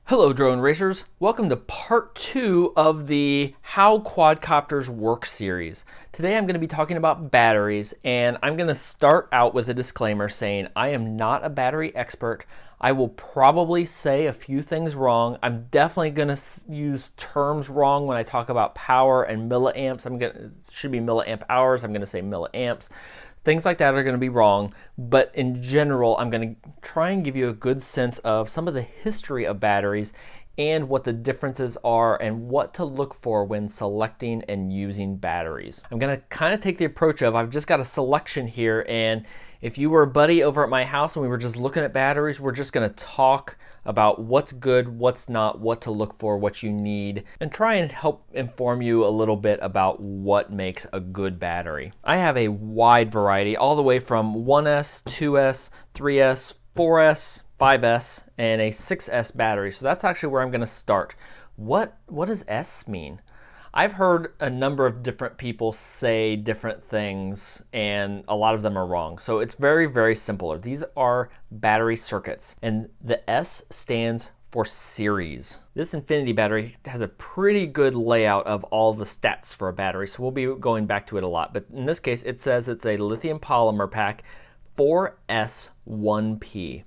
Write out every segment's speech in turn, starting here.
Hello drone racers, welcome to part 2 of the How Quadcopters Work series. Today I'm going to be talking about batteries, and I'm going to start out with a disclaimer saying I am not a battery expert. I will probably say a few things wrong. I'm definitely going to use terms wrong when I talk about power and milliamps. It should be milliamp hours. I'm going to say milliamps. Things like that are going to be wrong, but in general, I'm going to try and give you a good sense of some of the history of batteries and what the differences are and what to look for when selecting and using batteries. I'm going to kind of take the approach of I've just got a selection here, and if you were a buddy over at my house and we were just looking at batteries, we're just going to talk about what's good, what's not, what to look for, what you need, and try and help inform you a little bit about what makes a good battery. I have a wide variety, all the way from 1S, 2S, 3S, 4S, 5S, and a 6S battery. So that's actually where I'm going to start. What does S mean? I've heard a number of different people say different things, and a lot of them are wrong. So it's very, very simple. These are battery circuits, and the S stands for series. This Infinity battery has a pretty good layout of all the stats for a battery, so we'll be going back to it a lot. But in this case, it says it's a lithium polymer pack 4S1P.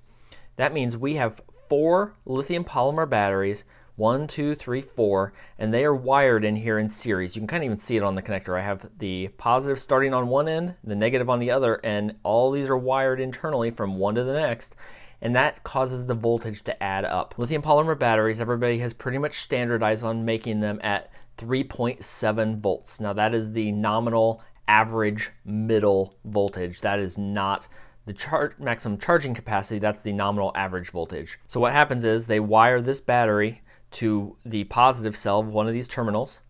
That means we have 4 lithium polymer batteries, 1, 2, 3, 4, and they are wired in here in series. You can kind of even see it on the connector. I have the positive starting on one end, the negative on the other, and all these are wired internally from one to the next, and that causes the voltage to add up. Lithium polymer batteries, everybody has pretty much standardized on making them at 3.7 volts. Now that is the nominal average middle voltage. That is not the maximum charging capacity. That's the nominal average voltage. So what happens is they wire this battery to the positive cell of one of these terminals.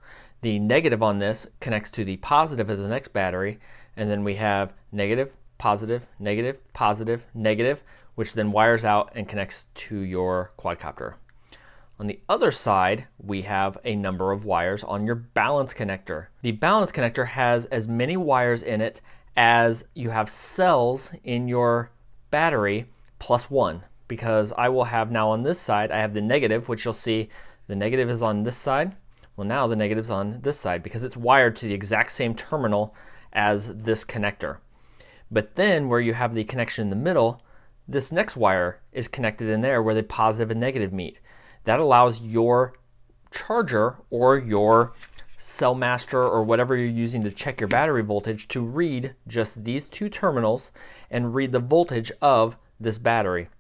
The negative on this connects to the positive of the next battery, and then we have negative, positive, negative, positive, negative, which then wires out and connects to your quadcopter. On the other side, we have a number of wires on your balance connector. The balance connector has as many wires in it as you have cells in your battery plus 1. Because I will have now on this side, I have the negative, which you'll see the negative is on this side. Well, now the negative's on this side because it's wired to the exact same terminal as this connector. But then where you have the connection in the middle, this next wire is connected in there where the positive and negative meet. That allows your charger or your cell master or whatever you're using to check your battery voltage to read just these two terminals and read the voltage of this battery.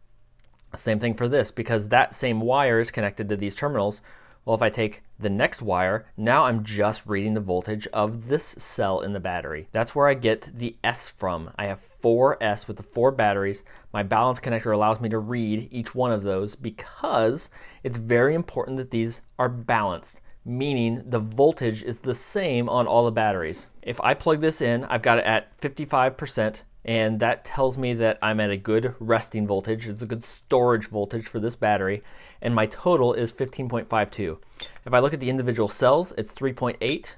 Same thing for this, because that same wire is connected to these terminals. Well, if I take the next wire, now I'm just reading the voltage of this cell in the battery. That's where I get the S from. I have 4S with the 4 batteries. My balance connector allows me to read each one of those because it's very important that these are balanced, meaning the voltage is the same on all the batteries. If I plug this in, I've got it at 55%. And that tells me that I'm at a good resting voltage. It's a good storage voltage for this battery. And my total is 15.52. If I look at the individual cells, it's 3.8.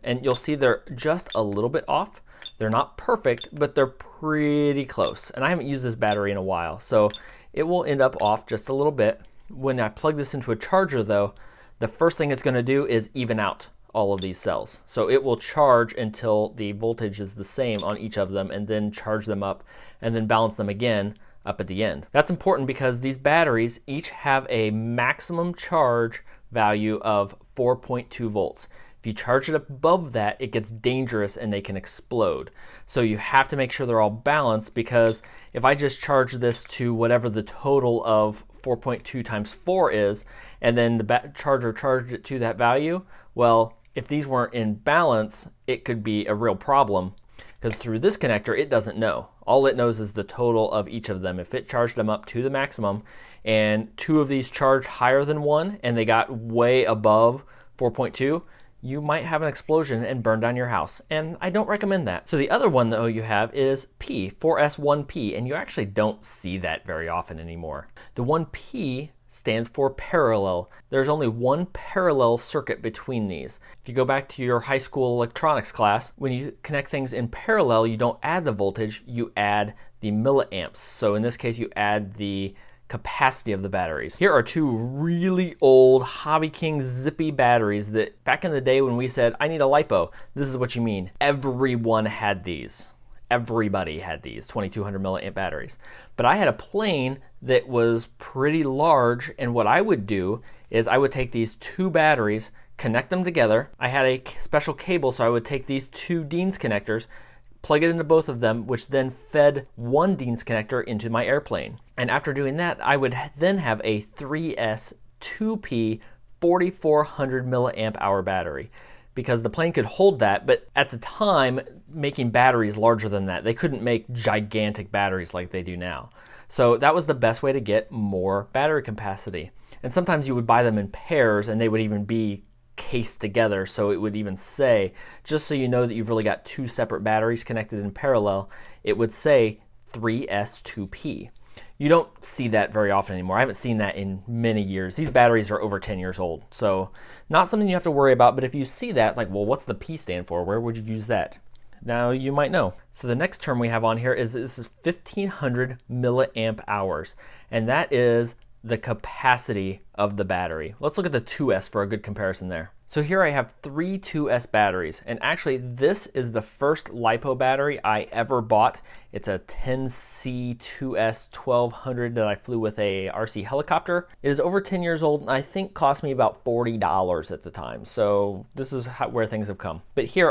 And you'll see they're just a little bit off. They're not perfect, but they're pretty close. And I haven't used this battery in a while, so it will end up off just a little bit. When I plug this into a charger, though, the first thing it's going to do is even out all of these cells. So it will charge until the voltage is the same on each of them, and then charge them up and then balance them again up at the end. That's important because these batteries each have a maximum charge value of 4.2 volts. If you charge it above that, it gets dangerous and they can explode. So you have to make sure they're all balanced, because if I just charge this to whatever the total of 4.2 times 4 is, and then the charger charged it to that value, well, if these weren't in balance, it could be a real problem, because through this connector, it doesn't know. All it knows is the total of each of them. If it charged them up to the maximum and 2 of these charged higher than 1 and they got way above 4.2, you might have an explosion and burn down your house. And I don't recommend that. So the other one though you have is P, 4S1P, and you actually don't see that very often anymore. The 1P stands for parallel. There's only one parallel circuit between these. If you go back to your high school electronics class, when you connect things in parallel, you don't add the voltage, you add the milliamps. So in this case, you add the capacity of the batteries. Here are two really old Hobby King zippy batteries that back in the day when we said, I need a LiPo, this is what you mean. Everyone had these. Everybody had these 2200 milliamp batteries. But I had a plane that was pretty large, and what I would do is I would take these two batteries, connect them together. I had a special cable, so I would take these two Dean's connectors, plug it into both of them, which then fed one Dean's connector into my airplane. And after doing that, I would then have a 3S 2P 4400 milliamp hour battery, because the plane could hold that, but at the time, making batteries larger than that, they couldn't make gigantic batteries like they do now. So that was the best way to get more battery capacity. And sometimes you would buy them in pairs, and they would even be cased together, so it would even say, just so you know that you've really got two separate batteries connected in parallel, it would say 3S2P. You don't see that very often anymore. I haven't seen that in many years. These batteries are over 10 years old, so not something you have to worry about, but if you see that, like, well, what's the P stand for? Where would you use that? Now you might know. So the next term we have on here is this is 1500 milliamp hours, and that is the capacity of the battery. Let's look at the 2S for a good comparison there. So here I have three 2S batteries, and actually this is the first LiPo battery I ever bought. It's a 10C 2S 1200 that I flew with a RC helicopter. It is over 10 years old, and I think cost me about $40 at the time. So this is where things have come. But here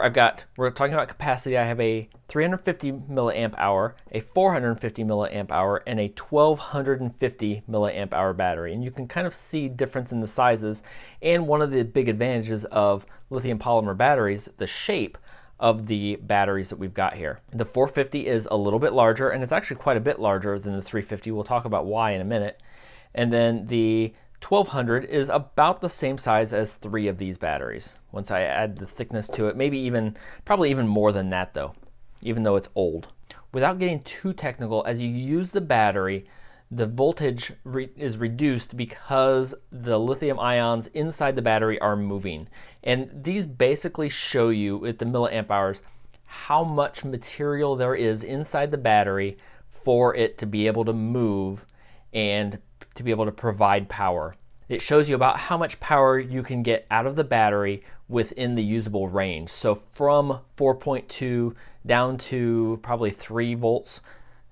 we're talking about capacity. I have a 350 milliamp hour, a 450 milliamp hour, and a 1250 milliamp hour battery. And you can kind of see difference in the sizes, and one of the big advantages of lithium polymer batteries, the shape of the batteries that we've got here. The 450 is a little bit larger, and it's actually quite a bit larger than the 350. We'll talk about why in a minute. And then the 1200 is about the same size as three of these batteries. Once I add the thickness to it, probably even more than that though, even though it's old. Without getting too technical, as you use the battery, the voltage is reduced because the lithium ions inside the battery are moving. And these basically show you at the milliamp hours how much material there is inside the battery for it to be able to move and to be able to provide power. It shows you about how much power you can get out of the battery within the usable range. So from 4.2 down to probably 3 volts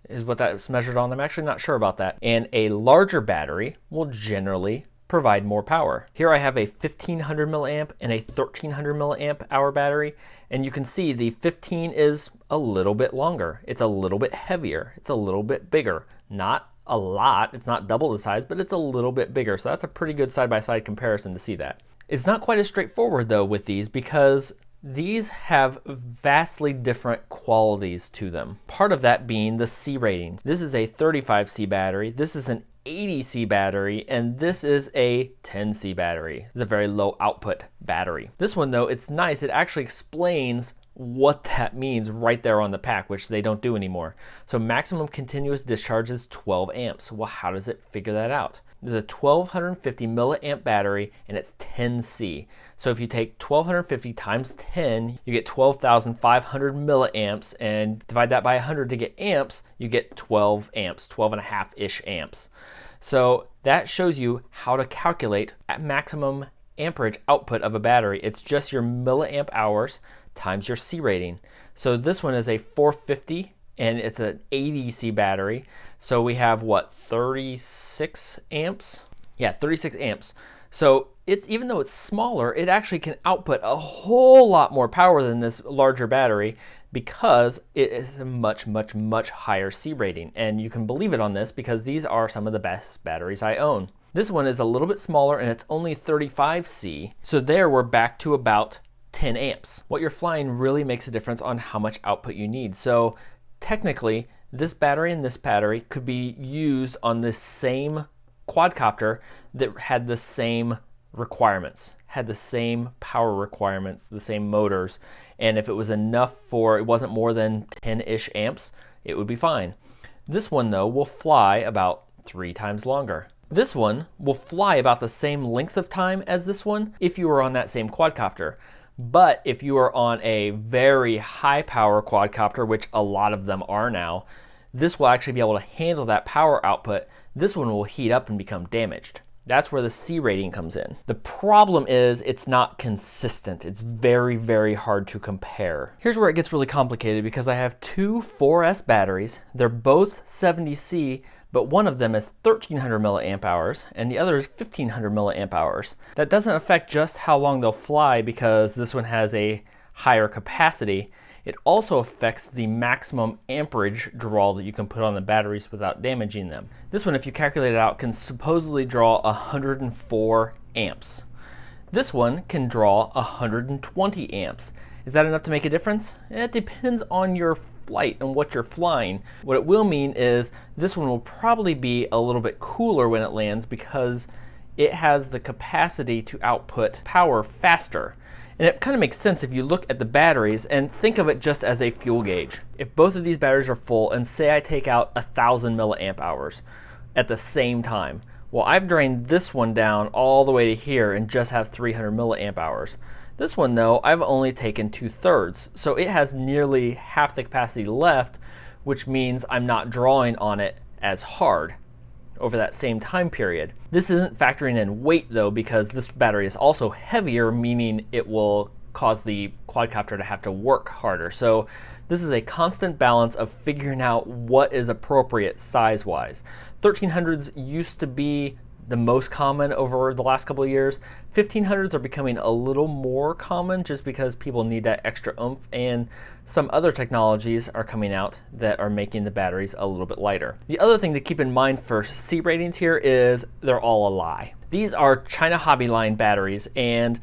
is what that's measured on. I'm actually not sure about that. And a larger battery will generally provide more power. Here I have a 1500 milliamp and a 1300 milliamp hour battery, and you can see the 15 is a little bit longer. It's a little bit heavier. It's a little bit bigger. Not a lot. It's not double the size, but it's a little bit bigger. So that's a pretty good side-by-side comparison to see that. It's not quite as straightforward though with these, because these have vastly different qualities to them. Part of that being the C ratings. This is a 35C battery, this is an 80C battery, and this is a 10C battery. It's a very low output battery. This one though, it's nice, it actually explains what that means right there on the pack, which they don't do anymore. So maximum continuous discharge is 12 amps. Well, how does it figure that out? There's a 1250 milliamp battery, and it's 10C. So if you take 1250 times 10, you get 12,500 milliamps, and divide that by 100 to get amps, you get 12 amps, 12 and a half-ish amps. So that shows you how to calculate at maximum amperage output of a battery. It's just your milliamp hours times your C rating. So this one is a 450 and it's an 80C battery. So we have what, 36 amps? Yeah, 36 amps. So it's, even though it's smaller, it actually can output a whole lot more power than this larger battery, because it is a much, much, much higher C rating. And you can believe it on this because these are some of the best batteries I own. This one is a little bit smaller and it's only 35C. So there we're back to about 10 amps. What you're flying really makes a difference on how much output you need. So technically, this battery and this battery could be used on this same quadcopter that had the same requirements, had the same power requirements, the same motors, and if it was enough for, it wasn't more than 10-ish amps, it would be fine. This one though will fly about 3 times longer. This one will fly about the same length of time as this one if you were on that same quadcopter. But if you are on a very high power quadcopter, which a lot of them are now, this will actually be able to handle that power output. This one will heat up and become damaged. That's where the C rating comes in. The problem is it's not consistent. It's very, very hard to compare. Here's where it gets really complicated because I have two 4S batteries. They're both 70C, but one of them is 1300 milliamp hours and the other is 1500 milliamp hours. That doesn't affect just how long they'll fly because this one has a higher capacity. It also affects the maximum amperage draw that you can put on the batteries without damaging them. This one, if you calculate it out, can supposedly draw 104 amps. This one can draw 120 amps. Is that enough to make a difference? It depends on your flight and what you're flying. What it will mean is this one will probably be a little bit cooler when it lands because it has the capacity to output power faster. And it kind of makes sense if you look at the batteries and think of it just as a fuel gauge. If both of these batteries are full and say I take out 1000 milliamp hours at the same time, well, I've drained this one down all the way to here and just have 300 milliamp hours. This one though, I've only taken 2/3, so it has nearly half the capacity left, which means I'm not drawing on it as hard over that same time period. This isn't factoring in weight though, because this battery is also heavier, meaning it will cause the quadcopter to have to work harder. So this is a constant balance of figuring out what is appropriate size-wise. 1300s used to be the most common over the last couple of years. 1500s are becoming a little more common just because people need that extra oomph, and some other technologies are coming out that are making the batteries a little bit lighter. The other thing to keep in mind for C ratings here is they're all a lie. These are China Hobby Line batteries, and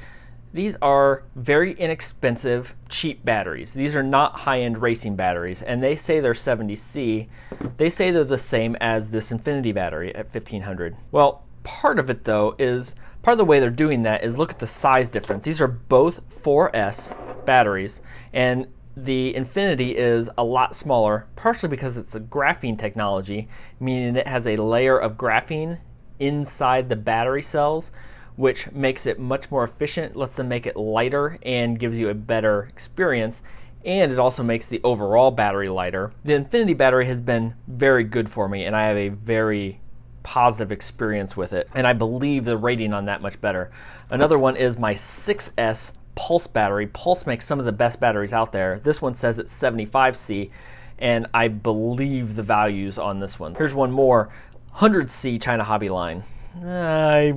these are very inexpensive, cheap batteries. These are not high-end racing batteries, and they say they're 70C. They say they're the same as this Infinity battery at 1500. Well, part of it though is, part of the way they're doing that is look at the size difference. These are both 4S batteries, and the Infinity is a lot smaller, partially because it's a graphene technology, meaning it has a layer of graphene inside the battery cells, which makes it much more efficient, lets them make it lighter, and gives you a better experience. And it also makes the overall battery lighter. The Infinity battery has been very good for me, and I have a very positive experience with it, and I believe the rating on that much better. Another one is my 6S Pulse battery. Pulse makes some of the best batteries out there. This one says it's 75C, and I believe the values on this one. Here's one more, 100C China Hobby Line. I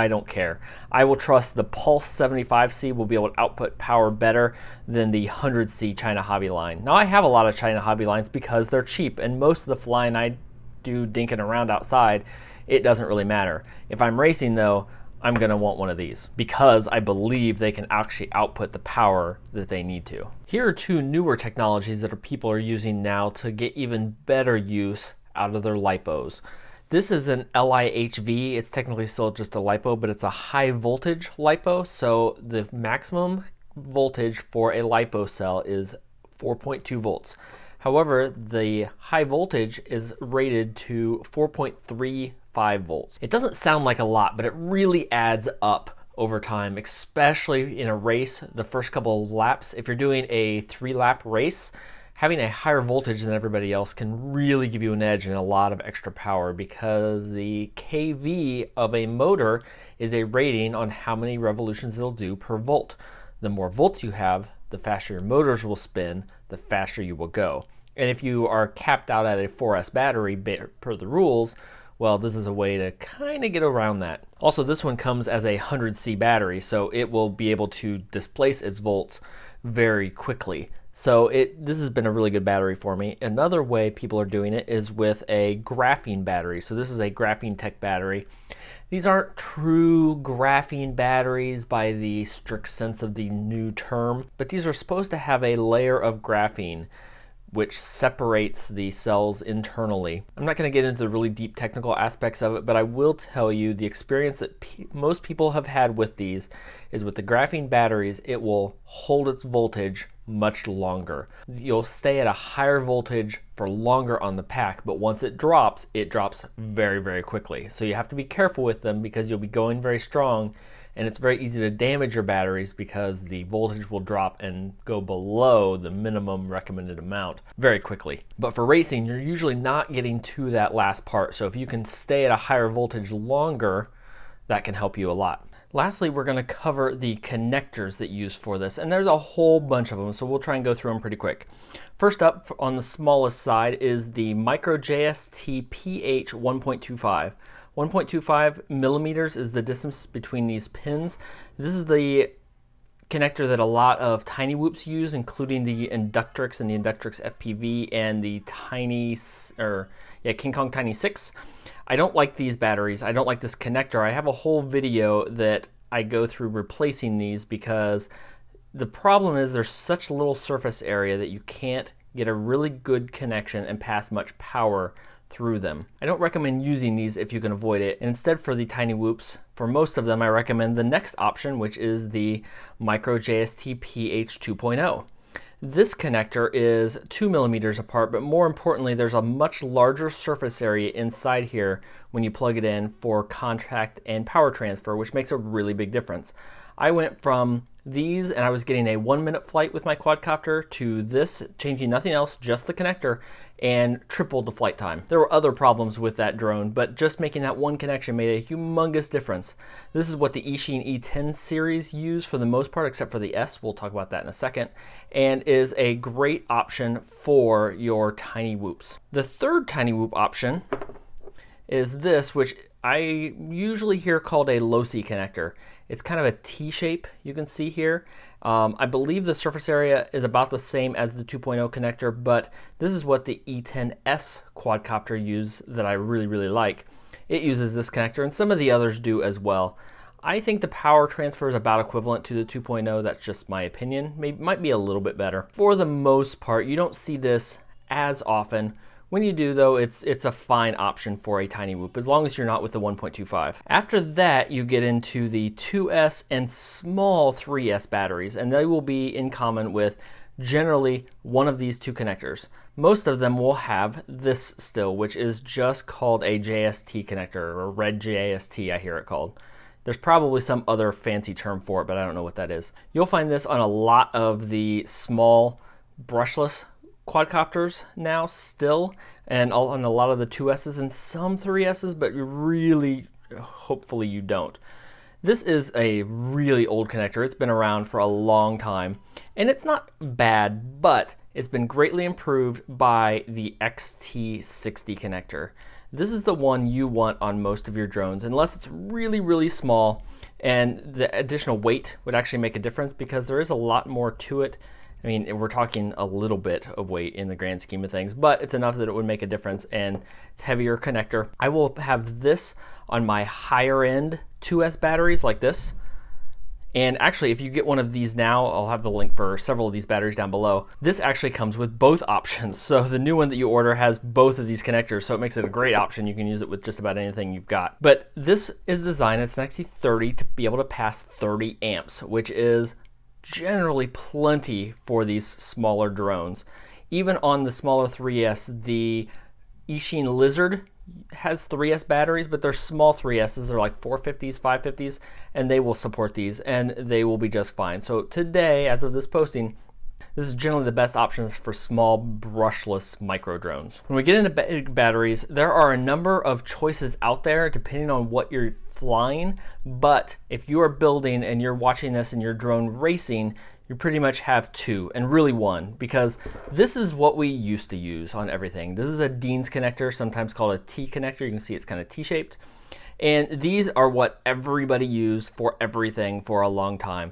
don't care. I will trust the Pulse 75C will be able to output power better than the 100C China Hobby Line. Now I have a lot of China Hobby Lines because they're cheap, and most of the flying I do dinking around outside, it doesn't really matter. If I'm racing though, I'm gonna want one of these because I believe they can actually output the power that they need to. Here are two newer technologies that people are using now to get even better use out of their lipos. This is an LIHV. It's technically still just a lipo, but it's a high voltage lipo. So the maximum voltage for a lipo cell is 4.2 volts. However, the high voltage is rated to 4.35 volts. It doesn't sound like a lot, but it really adds up over time, especially in a race, the first couple of laps. If you're doing a 3-lap race, having a higher voltage than everybody else can really give you an edge and a lot of extra power, because the kV of a motor is a rating on how many revolutions it'll do per volt. The more volts you have, the faster your motors will spin, the faster you will go. And if you are capped out at a 4S battery per the rules, well, this is a way to kind of get around that. Also, this one comes as a 100C battery, so it will be able to displace its volts very quickly. So this has been a really good battery for me. Another way people are doing it is with a graphene battery. So this is a graphene tech battery. These aren't true graphene batteries by the strict sense of the new term, but these are supposed to have a layer of graphene which separates the cells internally. I'm not going to get into the really deep technical aspects of it, but I will tell you the experience that most people have had with these is with the graphene batteries, it will hold its voltage much longer. You'll stay at a higher voltage for longer on the pack, but once it drops very, very quickly. So you have to be careful with them because you'll be going very strong, and it's very easy to damage your batteries because the voltage will drop and go below the minimum recommended amount very quickly. But for racing, you're usually not getting to that last part. So if you can stay at a higher voltage longer, that can help you a lot. Lastly, we're going to cover the connectors that you use for this, and there's a whole bunch of them, so we'll try and go through them pretty quick. First up, on the smallest side, is the Micro JST PH 1.25. 1.25 millimeters is the distance between these pins. This is the connector that a lot of tiny whoops use, including the Inductrix and the Inductrix FPV and the King Kong Tiny 6. I don't like these batteries. I don't like this connector. I have a whole video that I go through replacing these because the problem is there's such little surface area that you can't get a really good connection and pass much power through them. I don't recommend using these if you can avoid it. And instead, for the tiny whoops, for most of them, I recommend the next option, which is the Micro JST PH 2.0. This connector is 2 millimeters apart, but more importantly, there's a much larger surface area inside here when you plug it in for contact and power transfer, which makes a really big difference. I went from these, and I was getting a 1-minute flight with my quadcopter, to this, changing nothing else, just the connector, and tripled the flight time. There were other problems with that drone, but just making that one connection made a humongous difference. This is what the Eachine E10 series use for the most part, except for the S. We'll talk about that in a second, and is a great option for your tiny whoops. The third tiny whoop option is this, which I usually hear called a loci connector. It's kind of a T-shape, you can see here. I believe the surface area is about the same as the 2.0 connector, but this is what the E10S quadcopter use that I really, really like. It uses this connector, and some of the others do as well. I think the power transfer is about equivalent to the 2.0. That's just my opinion. Might be a little bit better. For the most part, you don't see this as often. When you do, though, it's a fine option for a tiny whoop, as long as you're not with the 1.25. After that, you get into the 2S and small 3S batteries, and they will be in common with generally one of these two connectors. Most of them will have this still, which is just called a JST connector, or red JST, I hear it called. There's probably some other fancy term for it, but I don't know what that is. You'll find this on a lot of the small brushless quadcopters now still, and on a lot of the 2S's and some 3S's, but really, hopefully you don't. This is a really old connector. It's been around for a long time, and it's not bad, but it's been greatly improved by the XT60 connector. This is the one you want on most of your drones, unless it's really, really small, and the additional weight would actually make a difference because there is a lot more to it. I mean, we're talking a little bit of weight in the grand scheme of things, but it's enough that it would make a difference, and it's heavier connector. I will have this on my higher end 2S batteries like this. And actually, if you get one of these now, I'll have the link for several of these batteries down below. This actually comes with both options. So the new one that you order has both of these connectors, so it makes it a great option. You can use it with just about anything you've got. But this is designed, it's an XT30, to be able to pass 30 amps, which is generally plenty for these smaller drones. Even on the smaller 3S, the Eachine Lizard has 3S batteries, but they're small 3Ss. They're like 450s, 550s, and they will support these, and they will be just fine. So today, as of this posting, this is generally the best options for small brushless micro drones. When we get into big batteries, there are a number of choices out there depending on what you're flying, but if you are building and you're watching this and you're drone racing, you pretty much have two, and really one, because this is what we used to use on everything. This is a Dean's connector, sometimes called a T connector. You can see it's kind of T-shaped. And these are what everybody used for everything for a long time,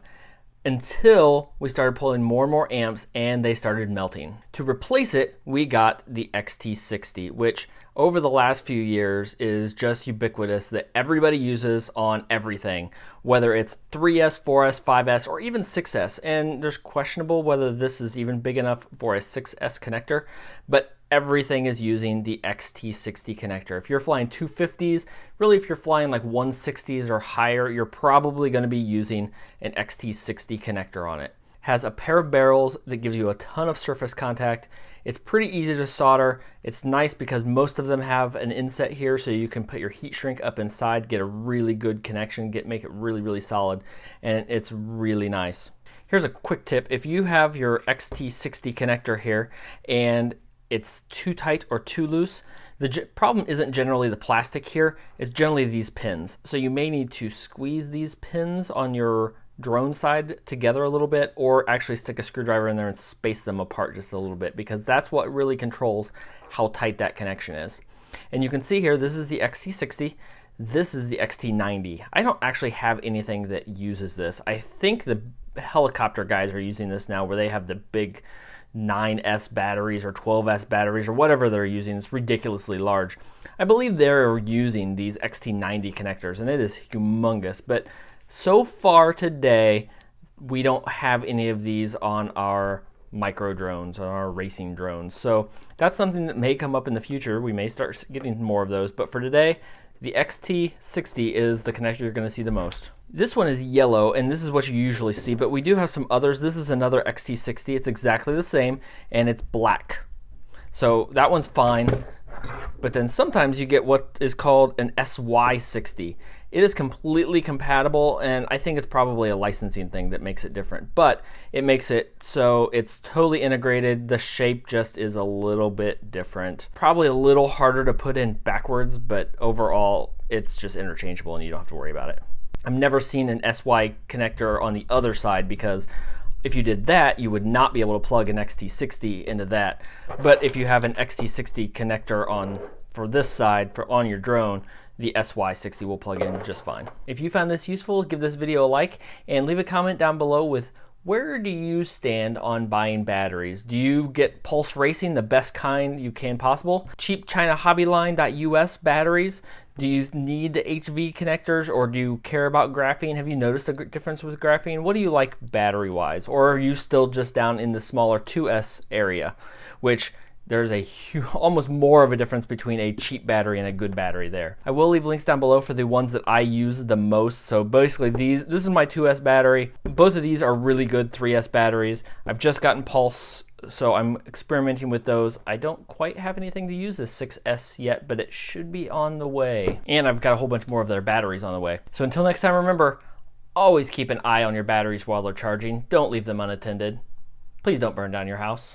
until we started pulling more and more amps and they started melting. To replace it, we got the XT60, which over the last few years is just ubiquitous, that everybody uses on everything, whether it's 3S, 4S, 5S, or even 6S. And there's questionable whether this is even big enough for a 6S connector, but everything is using the XT60 connector. If you're flying 250s, really if you're flying like 160s or higher, you're probably going to be using an XT60 connector on it. has a pair of barrels that gives you a ton of surface contact. It's pretty easy to solder. It's nice because most of them have an inset here, so you can put your heat shrink up inside, get a really good connection, make it really, really solid, and it's really nice. Here's a quick tip. If you have your XT60 connector here and it's too tight or too loose, the problem isn't generally the plastic here, it's generally these pins. So you may need to squeeze these pins on your drone side together a little bit, or actually stick a screwdriver in there and space them apart just a little bit, because that's what really controls how tight that connection is. And you can see here, this is the XT60, this is the XT90. I don't actually have anything that uses this. I think the helicopter guys are using this now, where they have the big 9S batteries or 12S batteries or whatever they're using. It's ridiculously large. I believe they're using these XT90 connectors, and it is humongous. But so far today, we don't have any of these on our micro drones, on our racing drones. So that's something that may come up in the future. We may start getting more of those. But for today, the XT60 is the connector you're going to see the most. This one is yellow, and this is what you usually see, but we do have some others. This is another XT60. It's exactly the same, and it's black. So that one's fine. But then sometimes you get what is called an SY60. It is completely compatible, and I think it's probably a licensing thing that makes it different. But it makes it so it's totally integrated. The shape just is a little bit different. Probably a little harder to put in backwards, but overall it's just interchangeable and you don't have to worry about it. I've never seen an SY connector on the other side, because if you did that, you would not be able to plug an XT60 into that. But if you have an XT60 connector for this side, on your drone, the SY60 will plug in just fine. If you found this useful, give this video a like and leave a comment down below with where do you stand on buying batteries? Do you get Pulse Racing, the best kind you can possible? Cheap China Hobbyline.us batteries? Do you need the HV connectors, or do you care about graphene? Have you noticed a difference with graphene? What do you like battery-wise? Or are you still just down in the smaller 2S area, which there's almost more of a difference between a cheap battery and a good battery there. I will leave links down below for the ones that I use the most. So basically this is my 2S battery. Both of these are really good 3S batteries. I've just gotten Pulse, so I'm experimenting with those. I don't quite have anything to use this 6S yet, but it should be on the way. And I've got a whole bunch more of their batteries on the way. So until next time, remember, always keep an eye on your batteries while they're charging. Don't leave them unattended. Please don't burn down your house.